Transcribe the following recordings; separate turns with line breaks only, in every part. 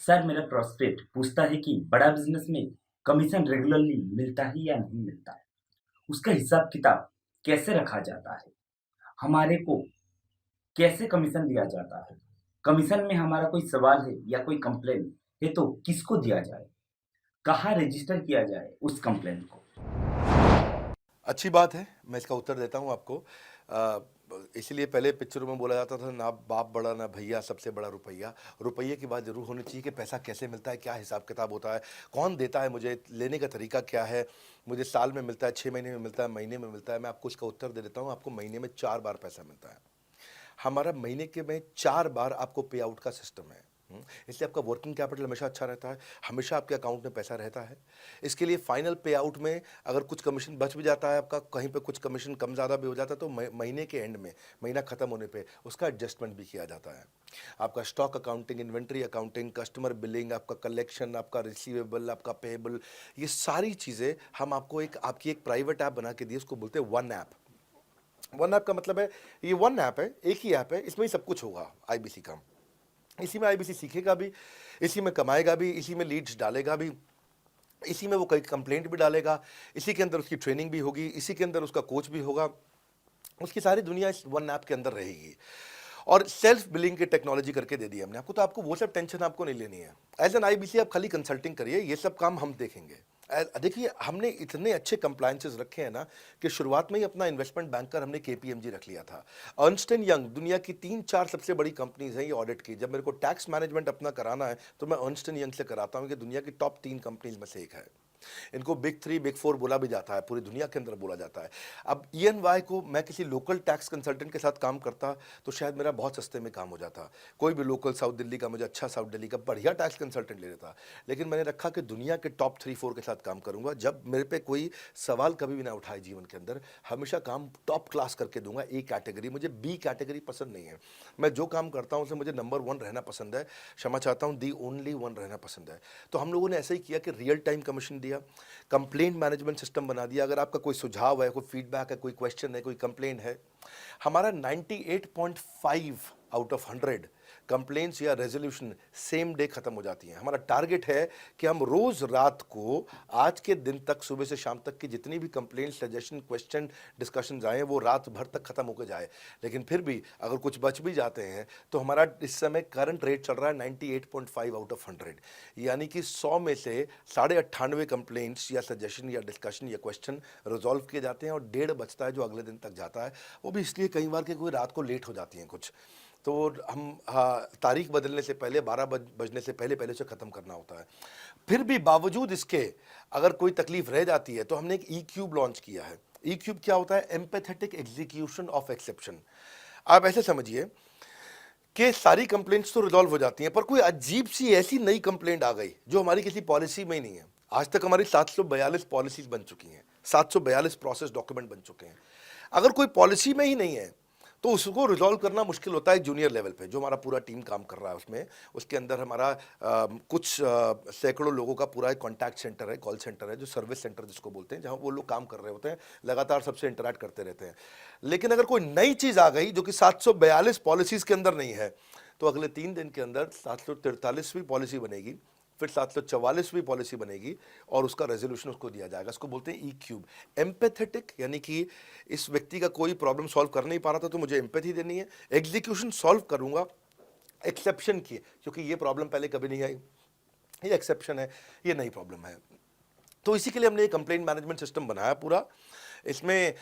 Sir मेरा prospect पूछता है कि बड़ा बिजनेस में कमीशन रेगुलरली मिलता है या नहीं मिलता है। उसका हिसाब किताब कैसे रखा जाता है, हमारे को कैसे कमीशन दिया जाता है। कमीशन में हमारा कोई सवाल है या कोई कंप्लेन है तो किसको दिया जाए, कहाँ रजिस्टर किया जाए उस कंप्लेन को।
अच्छी बात है। मैं इसका उत्तर देता हूँ आपको। इसीलिए पहले पिक्चरों में बोला जाता था, ना बाप बड़ा ना भैया, सबसे बड़ा रुपया। रुपये की बात ज़रूर होनी चाहिए कि पैसा कैसे मिलता है, क्या हिसाब किताब होता है, कौन देता है, मुझे लेने का तरीका क्या है, मुझे साल में मिलता है, 6 महीने में मिलता है, महीने में मिलता है। मैं आपको इसका उत्तर दे देता हूँ। आपको महीने में 4 बार पैसा मिलता है। हमारा महीने के में 4 बार आपको पे आउट का सिस्टम है। इसलिए आपका वर्किंग कैपिटल हमेशा अच्छा रहता है, हमेशा आपके अकाउंट में पैसा रहता है। इसके लिए फाइनल पे आउट में अगर कुछ कमीशन बच भी जाता है आपका, कहीं पे कुछ कमीशन कम ज़्यादा भी हो जाता है, तो महीने के एंड में, महीना ख़त्म होने पे उसका एडजस्टमेंट भी किया जाता है। आपका stock accounting, inventory accounting, customer billing, आपका कलेक्शन, आपका रिसीवेबल, आपका पेएबल, ये सारी चीज़ें हम आपको आपकी एक प्राइवेट ऐप बना के दिए, उसको बोलते हैं वन ऐप। वन ऐप का मतलब है, ये वन ऐप है, एक ही ऐप है, इसमें ही सब कुछ होगा आईबीसी का। इसी में आईबीसी सीखेगा भी, इसी में कमाएगा भी, इसी में लीड्स डालेगा भी, इसी में वो कई कंप्लेंट भी डालेगा, इसी के अंदर उसकी ट्रेनिंग भी होगी, इसी के अंदर उसका कोच भी होगा। उसकी सारी दुनिया इस वन ऐप के अंदर रहेगी। और सेल्फ बिलिंग की टेक्नोलॉजी करके दे दी हमने आपको, तो आपको वो सब टेंशन आपको नहीं लेनी है। एज एन आईबीसी आप खाली कंसल्टिंग करिए, ये सब काम हम देखेंगे। देखिए, हमने इतने अच्छे कंप्लायंसेस रखे हैं ना कि शुरुआत में ही अपना इन्वेस्टमेंट बैंकर हमने केपीएमजी रख लिया था। अर्न्स्ट एंड यंग दुनिया की 3-4 सबसे बड़ी कंपनीज हैं ये ऑडिट की। जब मेरे को टैक्स मैनेजमेंट अपना कराना है तो मैं अर्न्स्ट एंड यंग से कराता हूँ, कि दुनिया की टॉप 3 कंपनीज में से एक है। इनको बिग 3, बिग 4 बोला भी जाता है, पूरी दुनिया के अंदर बोला जाता है। अब ईएनवाई को मैं किसी लोकल टैक्स कंसल्टेंट के साथ काम करता तो शायद मेरा बहुत सस्ते में काम हो जाता। कोई भी लोकल साउथ दिल्ली का, मुझे अच्छा साउथ दिल्ली का बढ़िया टैक्स कंसल्टेंट ले लेता। लेकिन मैंने रखा कि दुनिया के टॉप 3-4 के साथ काम करूंगा। जब मेरे पे कोई सवाल कभी भी ना उठाए जीवन के अंदर, हमेशा काम टॉप क्लास करके दूंगा। ए कैटेगरी, मुझे बी कैटेगरी पसंद नहीं है। मैं जो काम करता हूं उसे मुझे नंबर 1 रहना पसंद है। क्षमा चाहता हूं, दी ओनली 1 रहना पसंद है। तो हम लोगों ने ऐसा ही किया कि रियल टाइम कमीशन दिया, कंप्लेंट मैनेजमेंट सिस्टम बना दिया। अगर आपका कोई सुझाव है, कोई फीडबैक है, कोई क्वेश्चन है, कोई कंप्लेंट है, हमारा 98.5 आउट ऑफ 100 कंप्लेंट्स या रेजोल्यूशन सेम डे खत्म हो जाती हैं। हमारा टारगेट है कि हम रोज रात को, आज के दिन तक, सुबह से शाम तक की जितनी भी कंप्लेंट, सजेशन, क्वेश्चन, डिस्कशन आए वो रात भर तक खत्म होकर जाए। लेकिन फिर भी अगर कुछ बच भी जाते हैं तो हमारा इस समय करंट रेट चल रहा है 98.5 आउट ऑफ 100, यानी कि 100 में से 98.5 कंप्लेंट्स या सजेशन या डिस्कशन या क्वेश्चन रिजॉल्व किए जाते हैं, और 1.5 बचता है जो अगले दिन तक जाता है। वो भी इसलिए कई बार कि कोई रात को लेट हो जाती हैं कुछ, तो हम, हाँ, तारीख बदलने से पहले, 12 बजने से पहले पहले से ख़त्म करना होता है। फिर भी बावजूद इसके अगर कोई तकलीफ रह जाती है तो हमने एक ई क्यूब लॉन्च किया है। ई क्यूब क्या होता है? Empathetic execution of exception. आप ऐसे समझिए कि सारी कंप्लेंट्स तो रिजॉल्व हो जाती हैं, पर कोई अजीब सी ऐसी नई कंप्लेंट आ गई जो हमारी किसी पॉलिसी में ही नहीं है। आज तक हमारी 742 पॉलिसीज बन चुकी हैं, 742 प्रोसेस डॉक्यूमेंट बन चुके हैं। अगर कोई पॉलिसी में ही नहीं है तो उसको रिजॉल्व करना मुश्किल होता है जूनियर लेवल पे, जो हमारा पूरा टीम काम कर रहा है उसमें। उसके अंदर हमारा कुछ सैकड़ों लोगों का पूरा एक कॉन्टैक्ट सेंटर है, कॉल सेंटर है, जो सर्विस सेंटर जिसको बोलते हैं, जहां वो लोग काम कर रहे होते हैं, लगातार सबसे इंटरैक्ट करते रहते हैं। लेकिन अगर कोई नई चीज़ आ गई जो कि 742 पॉलिसीज़ के अंदर नहीं है, तो अगले 3 दिन के अंदर 743वीं पॉलिसी बनेगी, फिर 744वीं पॉलिसी बनेगी, और उसका रेजोल्यूशन उसको दिया जाएगा। इसको बोलते हैं ई क्यूब। एम्पैथेटिक, यानी कि इस व्यक्ति का कोई प्रॉब्लम सॉल्व कर नहीं पा रहा था तो मुझे एम्पैथी देनी है। एग्जीक्यूशन सॉल्व करूंगा एक्सेप्शन की, क्योंकि ये प्रॉब्लम पहले कभी नहीं आई, ये एक्सेप्शन है, ये नई प्रॉब्लम है। तो इसी के लिए हमने एक कंप्लेंट मैनेजमेंट सिस्टम बनाया पूरा। इसमें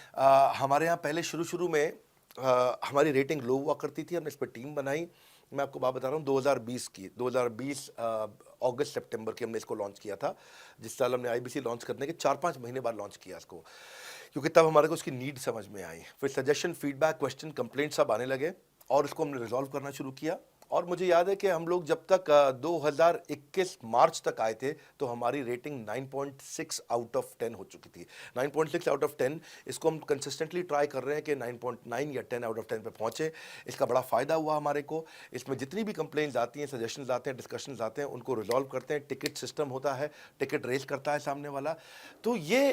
हमारे यहाँ पहले शुरू शुरू में हमारी रेटिंग लो हुआ करती थी, हमने इस पर टीम बनाई। मैं आपको बात बता रहा हूँ 2020 की, 2020 अगस्त सितंबर की हमने इसको लॉन्च किया था। जिस साल हमने आईबीसी लॉन्च करने के 4-5 महीने बाद लॉन्च किया इसको, क्योंकि तब हमारे को उसकी नीड समझ में आई। फिर सजेशन, फीडबैक, क्वेश्चन, कंप्लेंट सब आने लगे, और इसको हमने रिजॉल्व करना शुरू किया। और मुझे याद है कि हम लोग जब तक 2021 मार्च तक आए थे तो हमारी रेटिंग 9.6 आउट ऑफ 10 हो चुकी थी। 9.6 आउट ऑफ 10, इसको हम कंसिस्टेंटली ट्राई कर रहे हैं कि 9.9 या 10 आउट ऑफ 10 पे पहुंचे। इसका बड़ा फ़ायदा हुआ हमारे को। इसमें जितनी भी कंप्लेंट्स आती हैं, सजेशंस आते हैं, डिस्कशंस आते हैं, उनको रिजॉल्व करते हैं। टिकट सिस्टम होता है, टिकट रेज करता है सामने वाला। तो ये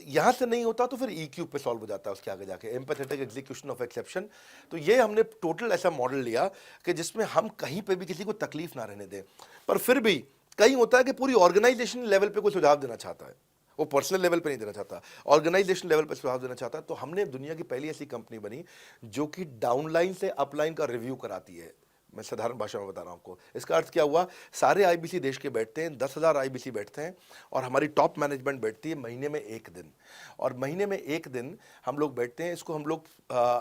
यहाँ से नहीं होता तो फिर ई क्यू पे सॉल्व हो जाता है उसके आगे जाके, एम्पैथेटिक एग्जीक्यूशन ऑफ एक्सेप्शन। तो ये हमने टोटल ऐसा मॉडल लिया कि जिसमें जिसमें हम कहीं पे भी किसी को तकलीफ ना रहने दें। पर फिर भी कहीं होता है कि पूरी ऑर्गेनाइजेशन लेवल पे कोई सुझाव देना चाहता है, वो पर्सनल लेवल पे नहीं देना चाहता, ऑर्गेनाइजेशन लेवल पे सुझाव देना चाहता है। तो हमने दुनिया की पहली ऐसी कंपनी बनी जो कि डाउनलाइन से अपलाइन का रिव्यू कराती है। मैं साधारण भाषा में बता रहा हूँ आपको। इसका अर्थ क्या हुआ, सारे आईबीसी देश के बैठते हैं, 10,000 आईबीसी बैठते हैं और हमारी टॉप मैनेजमेंट बैठती है महीने में एक दिन। और महीने में एक दिन हम लोग बैठते हैं। इसको हम लोग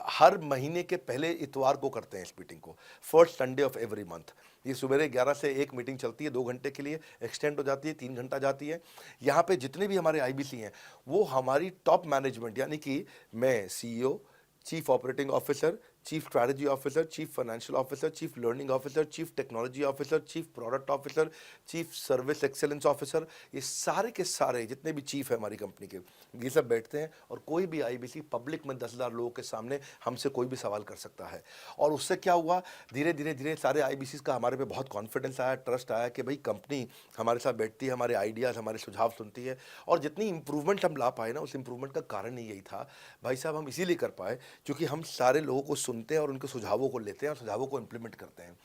हर महीने के पहले इतवार को करते हैं इस मीटिंग को, first Sunday off every month. ये सुबह 11 से एक मीटिंग चलती है, 2 घंटे के लिए एक्सटेंड हो जाती है, 3 घंटा जाती है। यहाँ पे जितने भी हमारे आईबीसी हैं वो हमारी टॉप मैनेजमेंट, यानी कि मैं CEO, chief operating officer, chief strategy officer, chief financial officer, chief learning officer, chief technology officer, chief product officer, chief service excellence officer, ये सारे के सारे जितने भी चीफ है हमारी कंपनी के, ये सब बैठते हैं। और कोई भी आईबीसी पब्लिक में 10,000 लोगों के सामने हमसे कोई भी सवाल कर सकता है। और उससे क्या हुआ, धीरे धीरे धीरे सारे आईबीसी का हमारे पे बहुत कॉन्फिडेंस आया, ट्रस्ट आया कि भाई कंपनी हमारे साथ बैठती है, हमारे आइडियाज़, हमारे सुझाव सुनती है। और जितनी इंप्रूवमेंट हम ला पाए ना, उस इंप्रूवमेंट का कारण ही यही था भाई साहब, हम इसीलिए कर पाए क्योंकि हम सारे लोगों को सुनते हैं और उनके सुझावों को लेते हैं और सुझावों को इंप्लीमेंट करते हैं।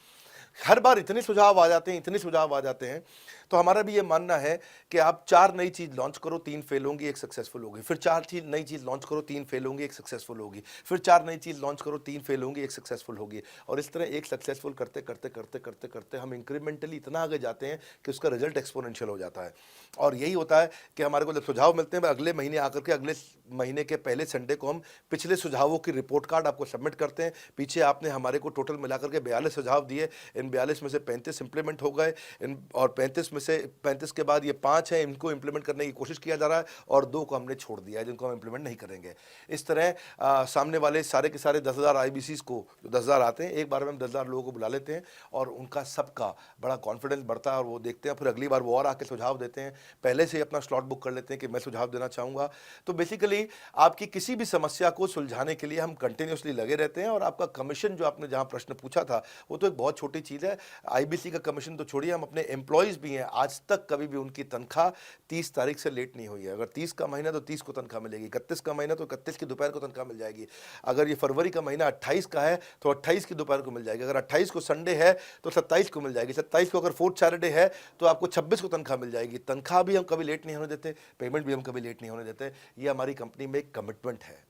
हर बार इतने सुझाव आ जाते हैं, इतने सुझाव आ जाते हैं, तो हमारा भी ये मानना है कि आप 4 नई चीज़ लॉन्च करो, 3 फेल होंगी, 1 सक्सेसफुल होगी। फिर 4 नई चीज़ लॉन्च करो, 3 फेल होंगी, 1 सक्सेसफुल होगी। फिर 4 नई चीज़ लॉन्च करो, 3 फेल होंगी, 1 सक्सेसफुल होगी। और इस तरह एक सक्सेसफुल करते करते करते करते करते हम इंक्रीमेंटली इतना आगे जाते हैं कि उसका रिजल्ट एक्सपोनेंशियल हो जाता है। और यही होता है कि हमारे को जब सुझाव मिलते हैं, अगले महीने आकर के अगले महीने के पहले संडे को हम पिछले सुझावों की रिपोर्ट कार्ड आपको सबमिट करते हैं। पीछे आपने हमारे को टोटल मिलाकर के 42 सुझाव दिए, इन 42 में से 35 इंप्लीमेंट हो गए, इन और 35 में से 35 के बाद ये 5 हैं, इनको इंप्लीमेंट करने की कोशिश किया जा रहा है और 2 को हमने छोड़ दिया है जिनको हम इंप्लीमेंट नहीं करेंगे। इस तरह सामने वाले सारे के सारे 10,000 आईबीसीज को, जो 10,000 आते हैं, एक बार में हम 10,000 लोगों को बुला लेते हैं और उनका सबका बड़ा कॉन्फिडेंस बढ़ता है और वो देखते हैं, फिर अगली बार वो और आके सुझाव देते हैं। पहले से ही अपना स्लॉट बुक कर लेते हैं कि मैं सुझाव देना चाहूँगा। तो बेसिकली आपकी किसी भी समस्या को सुलझाने के लिए हम कंटिन्यूसली लगे रहते हैं। और आपका कमीशन, जो आपने जहाँ प्रश्न पूछा था, वो तो एक बहुत छोटी चीज़ है। आईबीसी का कमीशन तो छोड़िए, हम अपने एम्प्लॉयज़ भी हैं, आज तक कभी भी उनकी तनख्वाह 30 तारीख से लेट नहीं हुई है। अगर 30 का महीना तो 30 को तनख्वाह मिलेगी, 31 का महीना तो 31 की दोपहर को तनख्वाह मिल जाएगी। अगर ये फरवरी का महीना 28 का है तो 28 की दोपहर को मिल जाएगी। अगर 28 को संडे है तो 27 को मिल जाएगी। 27 को अगर फोर्थ सैटरडे है तो आपको 26 को तनख्वाह मिल जाएगी। तनख्वाह भी हम कभी लेट नहीं होने देते, पेमेंट भी हम कभी लेट नहीं होने देते। ये हमारी कंपनी में एक कमिटमेंट है।